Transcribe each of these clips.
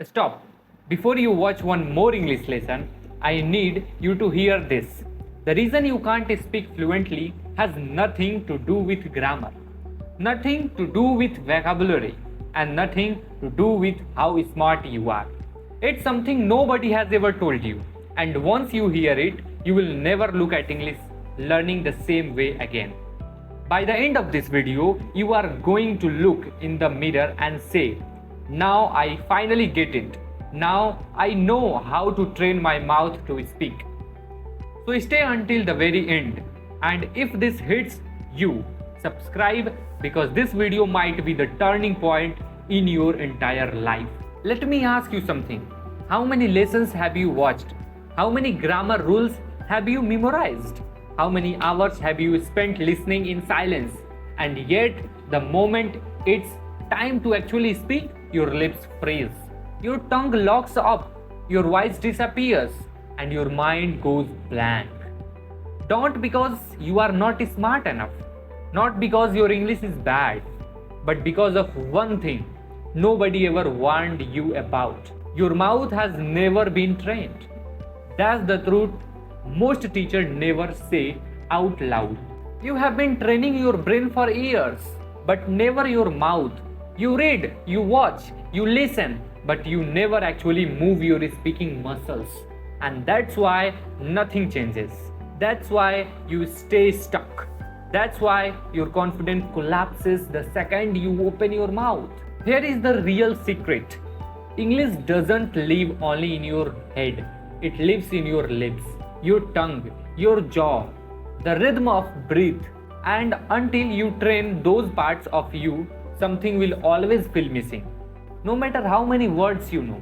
Stop. Before you watch one more English lesson, I need you to hear this. The reason you can't speak fluently has nothing to do with grammar, nothing to do with vocabulary, and nothing to do with how smart you are. It's something nobody has ever told you, and once you hear it, you will never look at English learning the same way again. By the end of this video, you are going to look in the mirror and say, now I finally get it. Now I know how to train my mouth to speak. So stay until the very end. And if this hits you, subscribe because this video might be the turning point in your entire life. Let me ask you something. How many lessons have you watched? How many grammar rules have you memorized? How many hours have you spent listening in silence? And yet, the moment it's time to actually speak, your lips freeze, your tongue locks up, your voice disappears, and your mind goes blank. Don't because you are not smart enough, not because your English is bad, but because of one thing nobody ever warned you about. Your mouth has never been trained. That's the truth most teachers never say out loud. You have been training your brain for years, but never your mouth. You read, you watch, you listen, but you never actually move your speaking muscles. And that's why nothing changes. That's why you stay stuck. That's why your confidence collapses the second you open your mouth. Here is the real secret. English doesn't live only in your head. It lives in your lips, your tongue, your jaw, the rhythm of breath. And until you train those parts of you, something will always feel missing, no matter how many words you know.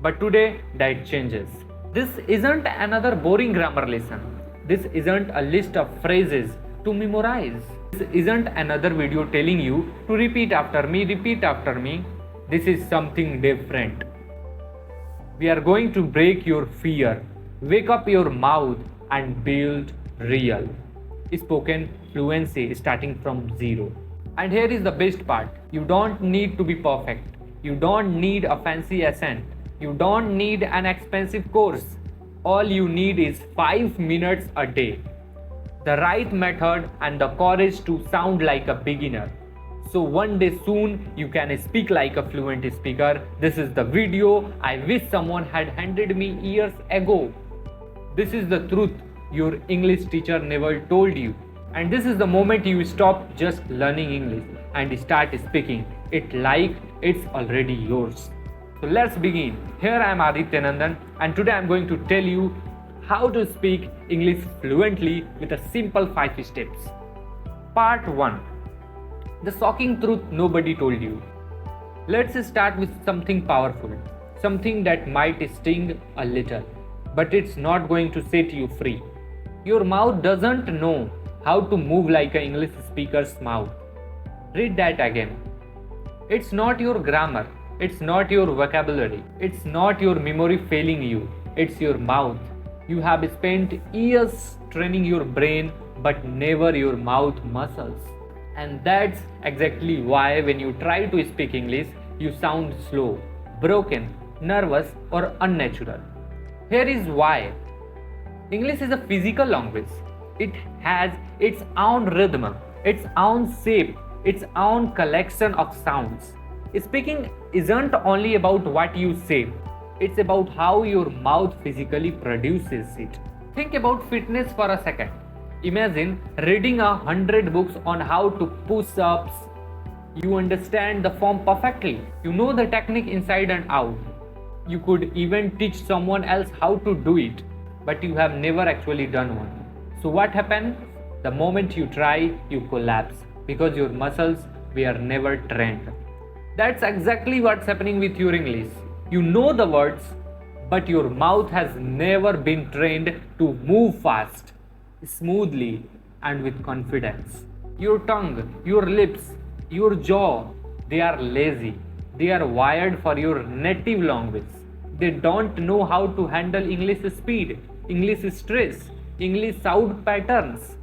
But today, that changes. This isn't another boring grammar lesson. This isn't a list of phrases to memorize. This isn't another video telling you to repeat after me, repeat after me. This is something different. We are going to break your fear, wake up your mouth, and build real spoken fluency starting from zero. And here is the best part. You don't need to be perfect. You don't need a fancy accent. You don't need an expensive course. All you need is 5 minutes a day, the right method, and the courage to sound like a beginner. So one day soon you can speak like a fluent speaker. This is the video I wish someone had handed me years ago. This is the truth your English teacher never told you. And this is the moment you stop just learning English and start speaking it like it's already yours. So let's begin. Here I am Aditya Nandan, and today I am going to tell you how to speak English fluently with a simple 5 steps. Part 1. The shocking truth nobody told you. Let's start with something powerful, something that might sting a little, but it's not going to set you free. Your mouth doesn't know how to move like an English speaker's mouth. Read that again. It's not your grammar, it's not your vocabulary, it's not your memory failing you, it's your mouth. You have spent years training your brain, but never your mouth muscles. And that's exactly why when you try to speak English, you sound slow, broken, nervous, or unnatural. Here is why. English is a physical language. It has its own rhythm, its own shape, its own collection of sounds. Speaking isn't only about what you say, it's about how your mouth physically produces it. Think about fitness for a second. Imagine reading 100 books on how to push ups. You understand the form perfectly. You know the technique inside and out. You could even teach someone else how to do it, but you have never actually done one. So what happens? The moment you try, you collapse because your muscles were never trained. That's exactly what's happening with your English. You know the words, but your mouth has never been trained to move fast, smoothly, and with confidence. Your tongue, your lips, your jaw, they are lazy. They are wired for your native language. They don't know how to handle English speed, English stress, English sound patterns.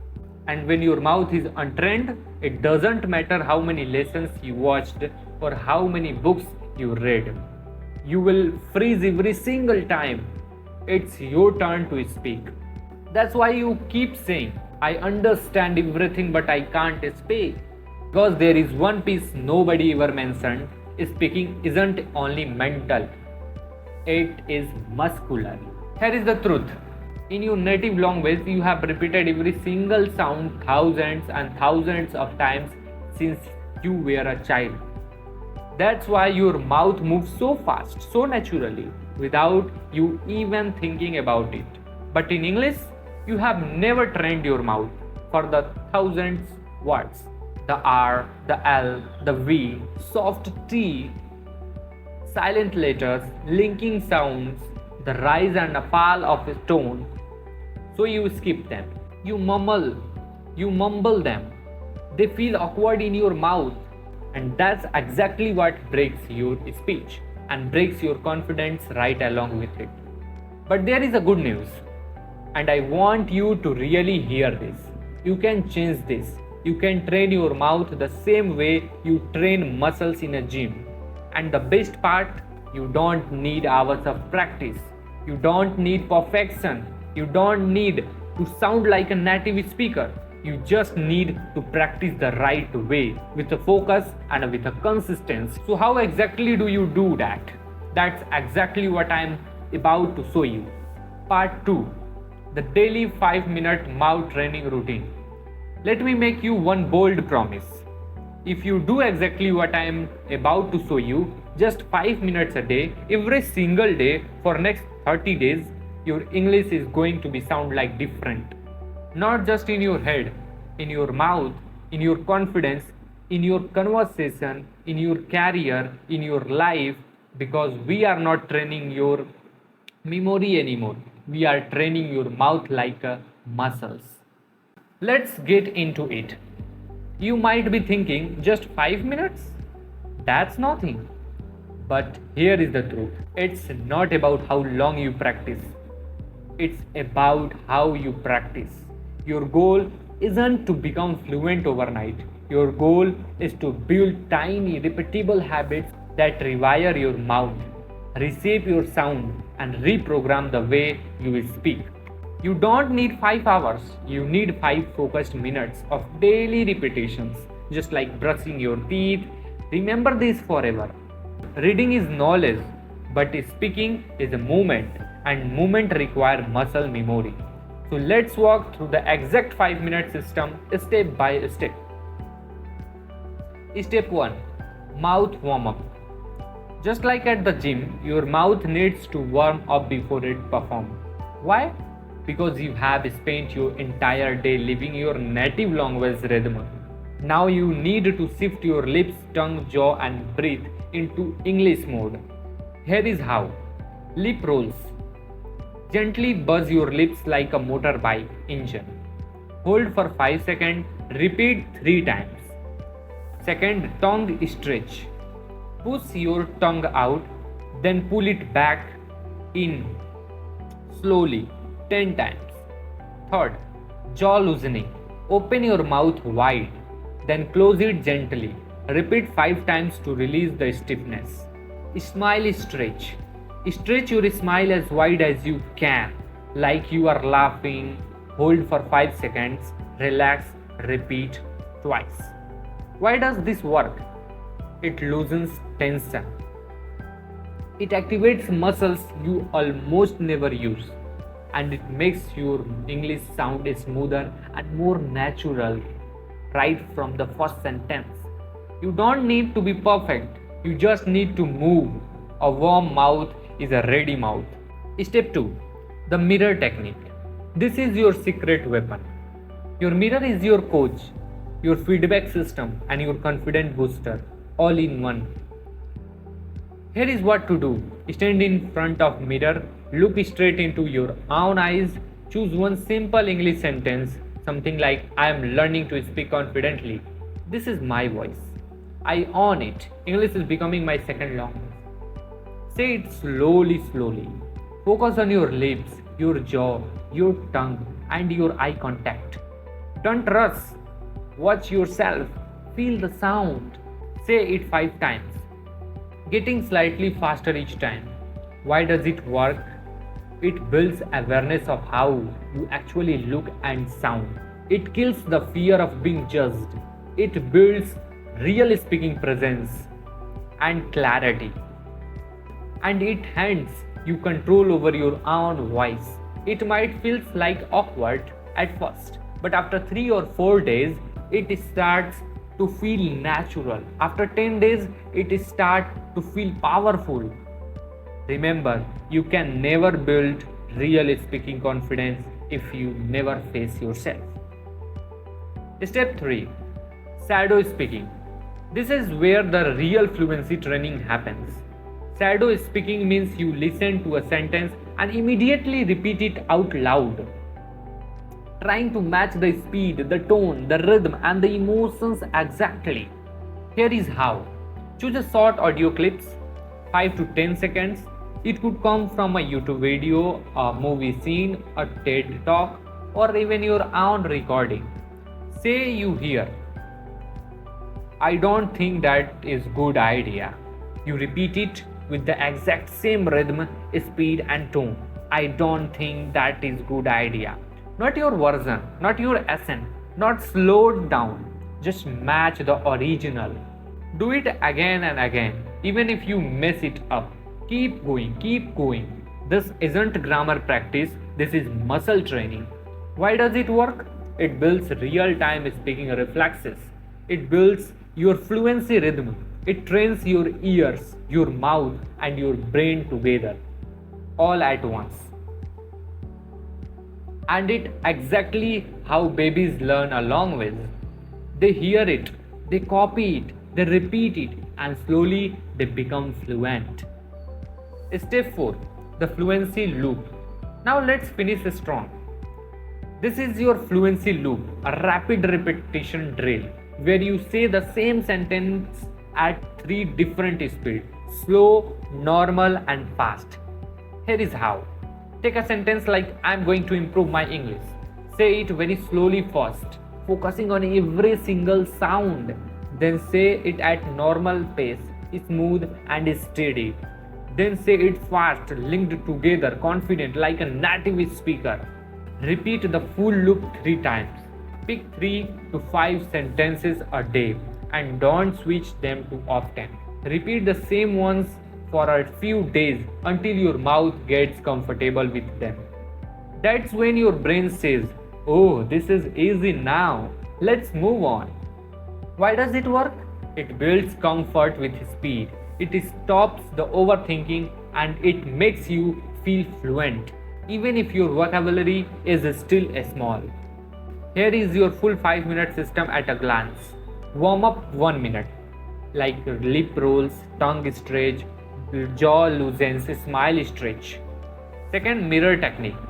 And when your mouth is untrained, it doesn't matter how many lessons you watched or how many books you read. You will freeze every single time it's your turn to speak. That's why you keep saying, I understand everything but I can't speak. Because there is one piece nobody ever mentioned: speaking isn't only mental, it is muscular. Here is the truth. In your native language, you have repeated every single sound thousands and thousands of times since you were a child. That's why your mouth moves so fast, so naturally, without you even thinking about it. But in English, you have never trained your mouth for the thousands words. The R, the L, the V, soft T, silent letters, linking sounds, the rise and fall of a tone. So you skip them. You mumble them. They feel awkward in your mouth. And that's exactly what breaks your speech and breaks your confidence right along with it. But there is a good news, and I want you to really hear this. You can change this. You can train your mouth the same way you train muscles in a gym. And the best part, you don't need hours of practice. You don't need perfection. You don't need to sound like a native speaker. You just need to practice the right way with a focus and with a consistency. So how exactly do you do that? That's exactly what I'm about to show you. Part 2. The daily 5-minute mouth training routine. Let me make you one bold promise. If you do exactly what I am about to show you, just 5 minutes a day, every single day for next 30 days, your English is going to be sound like different. Not just in your head, in your mouth, in your confidence, in your conversation, in your career, in your life, because we are not training your memory anymore. We are training your mouth like muscles. Let's get into it. You might be thinking, just 5 minutes? That's nothing. But here is the truth. It's not about how long you practice. It's about how you practice. Your goal isn't to become fluent overnight. Your goal is to build tiny, repeatable habits that rewire your mouth, reshape your sound, and reprogram the way you will speak. You don't need 5 hours, you need 5 focused minutes of daily repetitions, just like brushing your teeth. Remember this forever. Reading is knowledge, but speaking is a movement, and movement requires muscle memory. So let's walk through the exact 5-minute system step by step. Step 1. Mouth warm up. Just like at the gym, your mouth needs to warm up before it performs. Why? Because you have spent your entire day living your native language rhythm. Now you need to shift your lips, tongue, jaw and breathe into English mode. Here is how. Lip rolls. Gently buzz your lips like a motorbike engine. Hold for 5 seconds, repeat 3 times. Second, tongue stretch. Push your tongue out, then pull it back in slowly 10 times. Third, jaw loosening. Open your mouth wide, then close it gently. Repeat 5 times to release the stiffness. Smile stretch. Stretch your smile as wide as you can, like you are laughing. Hold for 5 seconds, relax, repeat twice. Why does this work? It loosens tension. It activates muscles you almost never use, and it makes your English sound smoother and more natural right from the first sentence. You don't need to be perfect, you just need to move. A warm mouth is a ready mouth. Step 2. The mirror technique. This is your secret weapon. Your mirror is your coach, your feedback system, and your confidence booster, all in one. Here is what to do. Stand in front of mirror, look straight into your own eyes, choose one simple English sentence, something like, I am learning to speak confidently. This is my voice. I own it. English is becoming my second language. Say it slowly. Focus on your lips, your jaw, your tongue, and your eye contact. Don't rush. Watch yourself. Feel the sound. Say it 5 times. getting slightly faster each time. Why does it work? It builds awareness of how you actually look and sound. It kills the fear of being judged. It builds real speaking presence and clarity. And it hands you control over your own voice. It might feel like awkward at first, but after 3 or 4 days, it starts to feel natural. After 10 days, it starts to feel powerful. Remember, you can never build real speaking confidence if you never face yourself. Step 3. Shadow speaking. This is where the real fluency training happens. Shadow speaking means you listen to a sentence and immediately repeat it out loud, trying to match the speed, the tone, the rhythm, and the emotions exactly. Here is how. Choose a short audio clips, 5 to 10 seconds. It could come from a YouTube video, a movie scene, a TED talk, or even your own recording. Say you hear, "I don't think that is good idea." You repeat it with the exact same rhythm, speed, and tone. "I don't think that is good idea." Not your version, not your accent, not slowed down. Just match the original. Do it again and again, even if you mess it up. Keep going, keep going. This isn't grammar practice, this is muscle training. Why does it work? It builds real-time speaking reflexes. It builds your fluency rhythm. It trains your ears, your mouth, and your brain together, all at once. And it exactly how babies learn along with. They hear it, they copy it, they repeat it, and slowly they become fluent. Step 4. The fluency loop. Now let's finish strong. This is your fluency loop, a rapid repetition drill where you say the same sentence at 3 different speeds: slow, normal, and fast. Here is how. Take a sentence like, "I'm going to improve my English." Say it very slowly first, focusing on every single sound. Then say it at normal pace, smooth and steady. Then say it fast, linked together, confident like a native speaker. Repeat the full loop 3 times. Pick 3 to 5 sentences a day and don't switch them too often. Repeat the same ones for a few days until your mouth gets comfortable with them. That's when your brain says, "Oh, this is easy now. Let's move on." Why does it work? It builds comfort with speed. It stops the overthinking and it makes you feel fluent, even if your vocabulary is still small. Here is your full 5-minute system at a glance. Warm up 1 minute, like lip rolls, tongue stretch, jaw loosens, smile stretch. Second, mirror technique.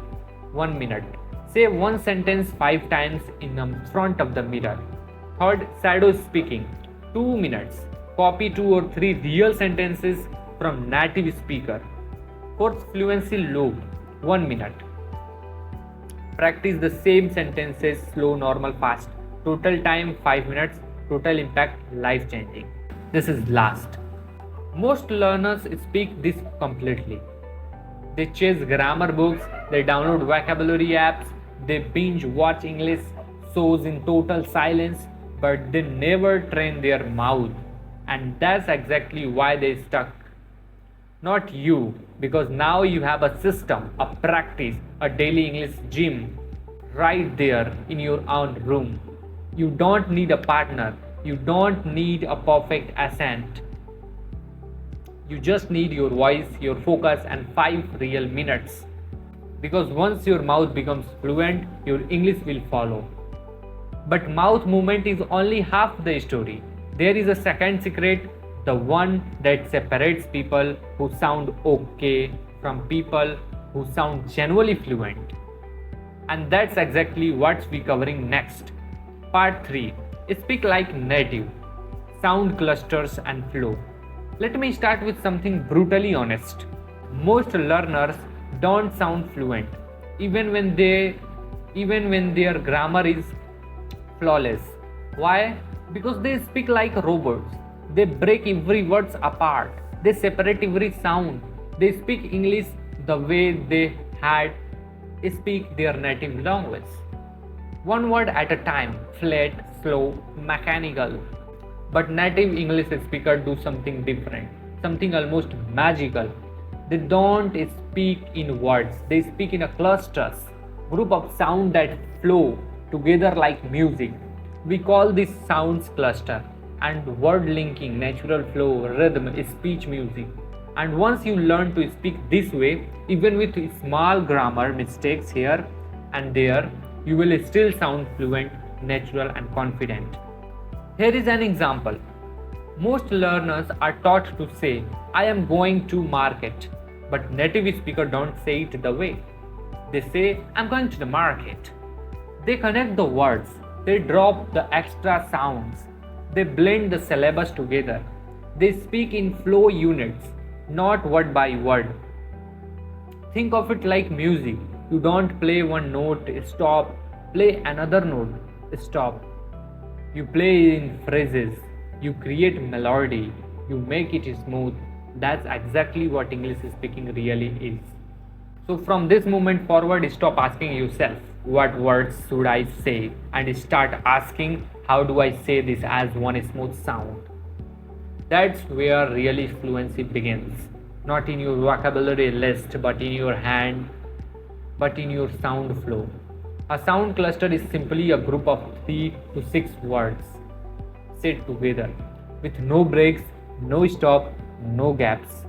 1 minute. Say one sentence 5 times in the front of the mirror. Third, shadow speaking. 2 minutes. Copy 2 or 3 real sentences from native speaker. Fourth, fluency loop. 1 minute. Practice the same sentences, slow, normal, fast. Total time 5 minutes. Total impact life changing. This is last. Most learners speak this completely. They chase grammar books, they download vocabulary apps, they binge watch English shows in total silence, but they never train their mouth. And that's exactly why they stuck. Not you, because now you have a system, a practice, a daily English gym right there in your own room. You don't need a partner. You don't need a perfect accent. You just need your voice, your focus, and 5 real minutes. Because once your mouth becomes fluent, your English will follow. But mouth movement is only half the story. There is a second secret, the one that separates people who sound okay from people who sound genuinely fluent. And that's exactly what we're covering next. Part 3. Speak like native. Sound clusters and flow. Let me start with something brutally honest. Most learners don't sound fluent, even when their grammar is flawless. Why? Because they speak like robots. They break every word apart. They separate every sound. They speak English the way they had speak their native language. One word at a time, flat, slow, mechanical. But native English speakers do something different, something almost magical. They don't speak in words, they speak in a clusters, group of sound that flow together like music. We call this sounds cluster and word linking, natural flow, rhythm, speech music. And once you learn to speak this way, even with small grammar mistakes here and there, you will still sound fluent, natural, and confident. Here is an example. Most learners are taught to say, I am going to market, but native speakers don't say it the way. They say, I'm going to the market. They connect the words, they drop the extra sounds, they blend the syllables together. They speak in flow units, not word by word. Think of it like music. You don't play one note, stop, play another note, stop. You play in phrases, you create melody, you make it smooth. That's exactly what English speaking really is. So from this moment forward, stop asking yourself, what words should I say? And start asking, how do I say this as one smooth sound? That's where really fluency begins. Not in your vocabulary list, but in your hand, but in your sound flow. A sound cluster is simply a group of 3 to 6 words said together with no breaks, no stop, no gaps.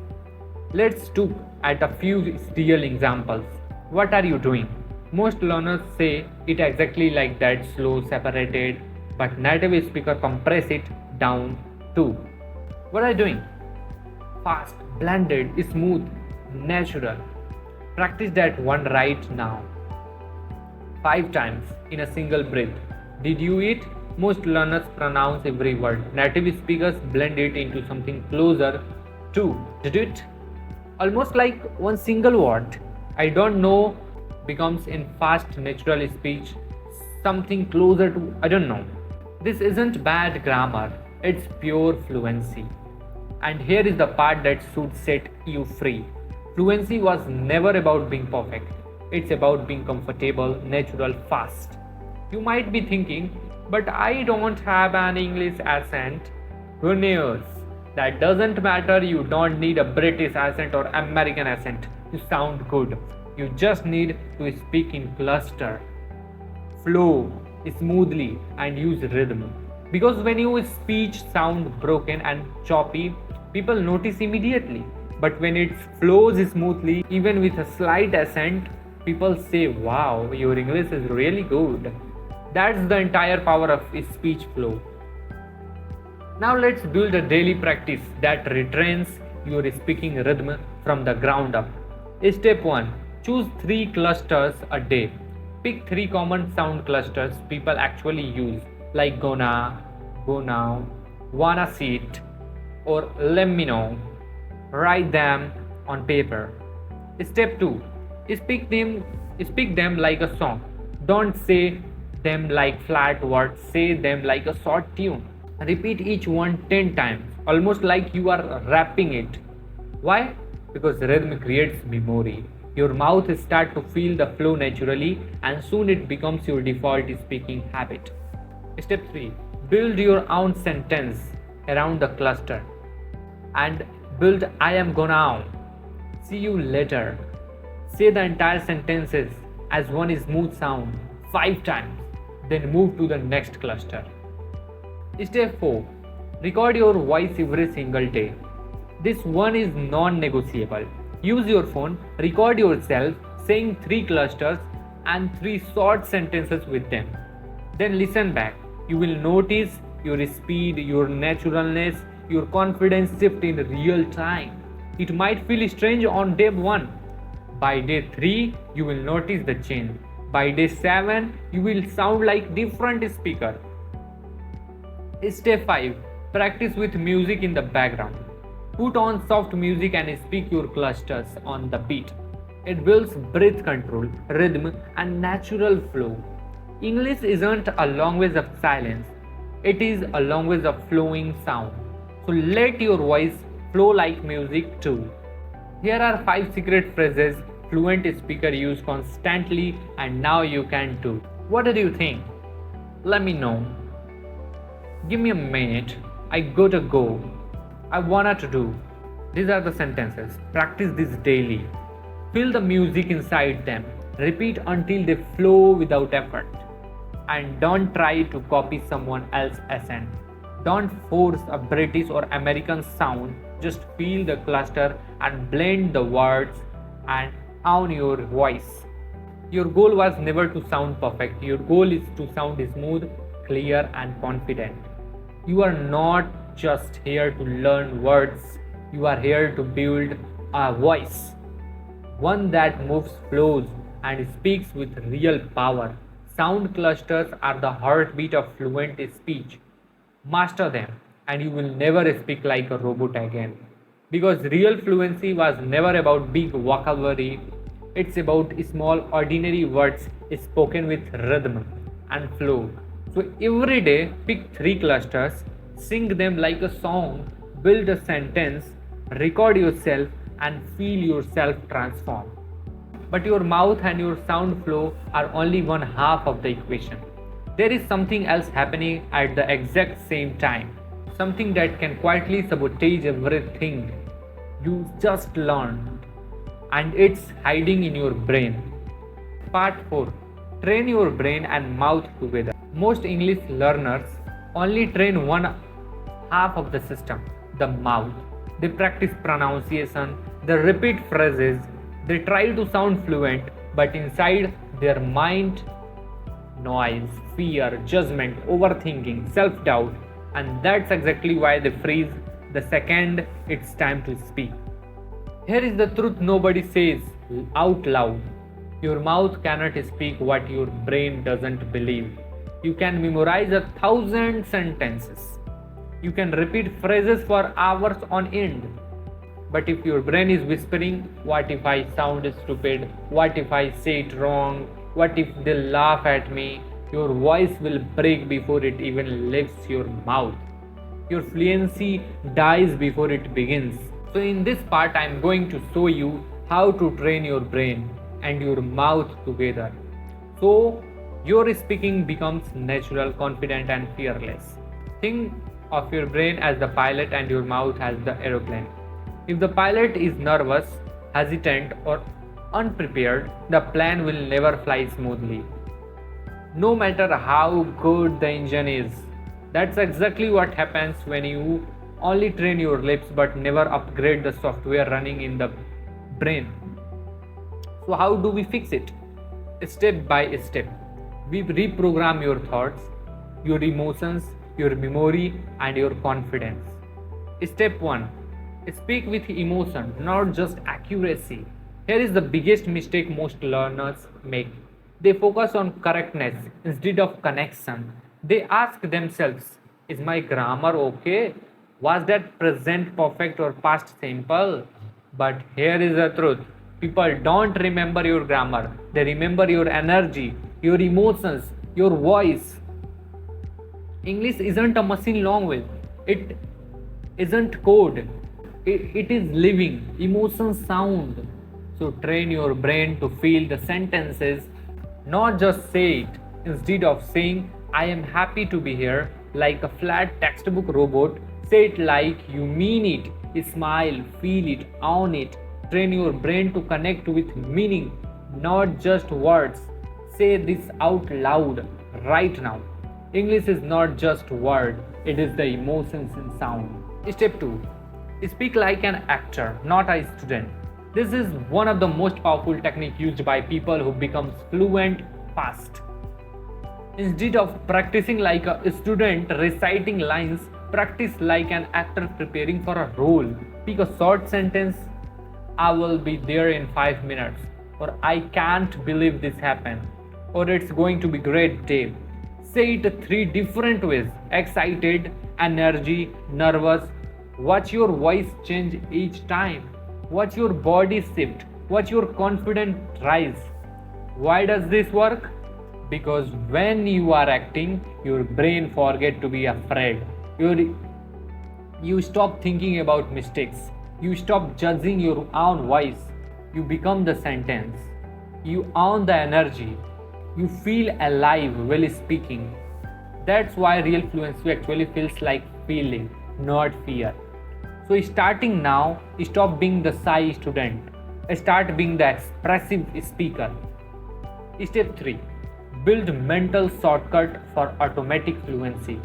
Let's look at a few real examples. What are you doing? Most learners say it exactly like that, slow, separated, but native speaker compress it down to. What are you doing? Fast, blended, smooth, natural. Practice that one right now. 5 times in a single breath. Did you eat? Most learners pronounce every word. Native speakers blend it into something closer to did it? Almost like one single word. I don't know becomes in fast natural speech something closer to I don't know. This isn't bad grammar, it's pure fluency. And here is the part that should set you free. Fluency was never about being perfect. It's about being comfortable, natural, fast. You might be thinking, but I don't have an English accent. Who knows? That doesn't matter. You don't need a British accent or American accent to sound good. You just need to speak in cluster, flow smoothly, and use rhythm. Because when your speech sounds broken and choppy, people notice immediately. But when it flows smoothly, even with a slight accent, people say, wow, your English is really good. That's the entire power of speech flow. Now let's build a daily practice that retrains your speaking rhythm from the ground up. Step 1. Choose 3 clusters a day. Pick 3 common sound clusters people actually use, like gonna, go now, wanna sit, or let me know. Write them on paper. Step 2. Speak them like a song. Don't say them like flat words, say them like a short tune. Repeat each one 10 times, almost like you are rapping it. Why? Because rhythm creates memory. Your mouth starts to feel the flow naturally, and soon it becomes your default speaking habit. Step 3. Build your own sentence around the cluster. And build I am gonna. See you later. Say the entire sentences as one smooth sound 5 times. Then move to the next cluster. Step 4. Record your voice every single day. This one is non-negotiable. Use your phone, record yourself saying 3 clusters and 3 short sentences with them. Then listen back. You will notice your speed, your naturalness, your confidence shift in real time. It might feel strange on day 1. By day 3, you will notice the change. By day 7, you will sound like different speaker. Step 5. Practice with music in the background. Put on soft music and speak your clusters on the beat. It builds breath control, rhythm, and natural flow. English isn't a language of silence, it is a language of flowing sound. So let your voice flow like music too. Here are 5 secret phrases fluent speaker use constantly and now you can too. What do you think? Let me know. Give me a minute. I gotta go. I wanna to do. These are the sentences. Practice this daily. Feel the music inside them. Repeat until they flow without effort. And don't try to copy someone else's accent. Don't force a British or American sound. Just feel the cluster and blend the words and own your voice. Your goal was never to sound perfect. Your goal is to sound smooth, clear, and confident. You are not just here to learn words, you are here to build a voice. One that moves, flows, and speaks with real power. Sound clusters are the heartbeat of fluent speech. Master them, and you will never speak like a robot again. Because real fluency was never about big vocabulary, it's about small, ordinary words spoken with rhythm and flow. So every day, pick 3 clusters, sing them like a song, build a sentence, record yourself, and feel yourself transform. But your mouth and your sound flow are only one half of the equation. There is something else happening at the exact same time. Something that can quietly sabotage everything you just learned. And it's hiding in your brain. Part 4. Train your brain and mouth together. Most English learners only train one half of the system, the mouth. They practice pronunciation, they repeat phrases, they try to sound fluent, but inside their mind, noise, fear, judgment, overthinking, self-doubt, and that's exactly why they freeze the second it's time to speak. Here is the truth nobody says out loud. Your mouth cannot speak what your brain doesn't believe. You can memorize 1,000 sentences. You can repeat phrases for hours on end. But if your brain is whispering, what if I sound stupid? What if I say it wrong? What if they laugh at me? Your voice will break before it even leaves your mouth. Your fluency dies before it begins. So in this part, I am going to show you how to train your brain and your mouth together. So your speaking becomes natural, confident, and fearless. Think of your brain as the pilot and your mouth as the aeroplane. If the pilot is nervous, hesitant, or unprepared, the plane will never fly smoothly. No matter how good the engine is. That's exactly what happens when you only train your lips but never upgrade the software running in the brain. So how do we fix it? Step by step. We reprogram your thoughts, your emotions, your memory, and your confidence. Step 1. Speak with emotion, not just accuracy. Here is the biggest mistake most learners make. They focus on correctness instead of connection. They ask themselves, is my grammar okay? Was that present perfect or past simple? But here is the truth. People don't remember your grammar. They remember your energy, your emotions, your voice. English isn't a machine language. It isn't code. It is living, emotions sound. So train your brain to feel the sentences, not just say it. Instead of saying, I am happy to be here, like a flat textbook robot, say it like you mean it. Smile, feel it, own it. Train your brain to connect with meaning, not just words. Say this out loud right now. English is not just word, it is the emotions in sound. Step 2. Speak like an actor, not a student. This is one of the most powerful techniques used by people who become fluent fast. Instead of practicing like a student reciting lines, practice like an actor preparing for a role. Pick a short sentence, I will be there in 5 minutes, or I can't believe this happened, or it's going to be great day. Say it 3 different ways: excited, energy, nervous. Watch your voice change each time. Watch your body shift. Watch your confidence rise. Why does this work? Because when you are acting, your brain forget to be afraid. You stop thinking about mistakes. You stop judging your own voice. You become the sentence. You own the energy. You feel alive while speaking. That's why real fluency actually feels like feeling, not fear. So starting now, stop being the shy student. Start being the expressive speaker. Step 3. Build mental shortcut for automatic fluency.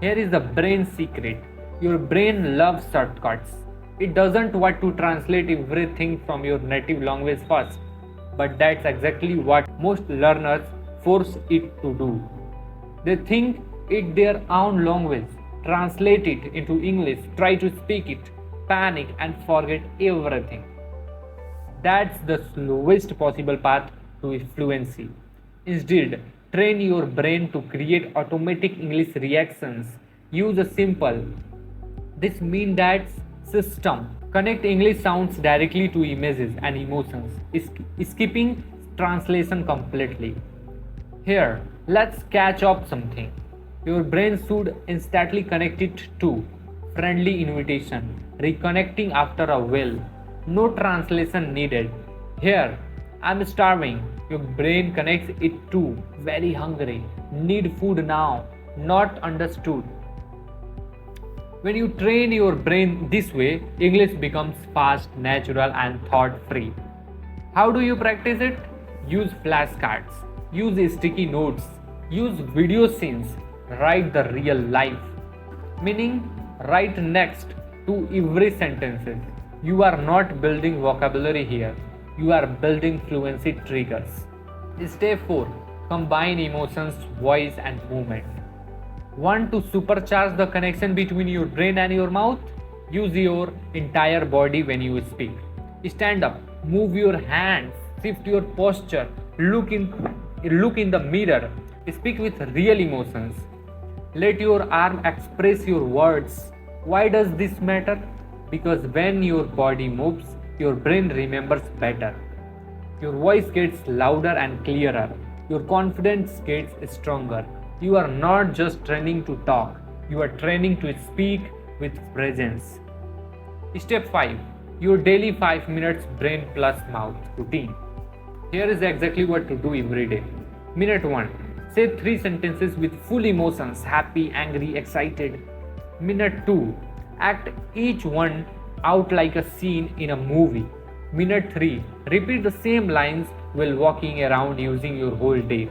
Here is the brain secret. Your brain loves shortcuts. It doesn't want to translate everything from your native language first. But that's exactly what most learners force it to do. They think it their own language, translate it into English, try to speak it, panic and forget everything. That's the slowest possible path to fluency. Instead, train your brain to create automatic English reactions. Use a simple this mean that system. Connect English sounds directly to images and emotions, skipping translation completely. Here, let's catch up something. Your brain should instantly connect it to friendly invitation, reconnecting after a while. No translation needed. Here, I'm starving. Your brain connects it to very hungry, need food now, not understood. When you train your brain this way, English becomes fast, natural, and thought free. How do you practice it? Use flashcards, use sticky notes, use video scenes, write the real life. Meaning, write next to every sentence. You are not building vocabulary here, you are building fluency triggers. Step 4. Combine emotions, voice, and movement. Want to supercharge the connection between your brain and your mouth? Use your entire body when you speak. Stand up, move your hands, shift your posture, look in the mirror, speak with real emotions. Let your arm express your words. Why does this matter? Because when your body moves, your brain remembers better. Your voice gets louder and clearer. Your confidence gets stronger. You are not just training to talk, you are training to speak with presence. Step 5. Your daily 5 minutes brain plus mouth routine. Here is exactly what to do every day. Minute 1. Say 3 sentences with full emotions, happy, angry, excited. Minute 2. Act each one out like a scene in a movie. Minute 3. Repeat the same lines while walking around using your whole day.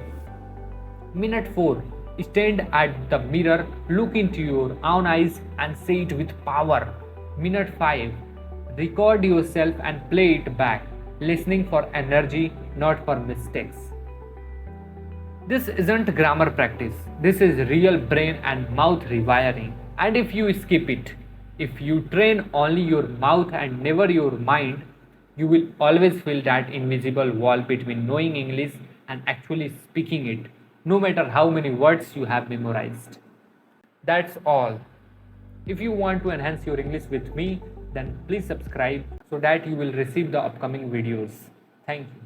Minute 4. Stand at the mirror, look into your own eyes and say it with power. Minute 5. Record yourself and play it back, listening for energy, not for mistakes. This isn't grammar practice. This is real brain and mouth rewiring. And if you skip it, if you train only your mouth and never your mind, you will always feel that invisible wall between knowing English and actually speaking it, no matter how many words you have memorized. That's all. If you want to enhance your English with me, then please subscribe so that you will receive the upcoming videos. Thank you.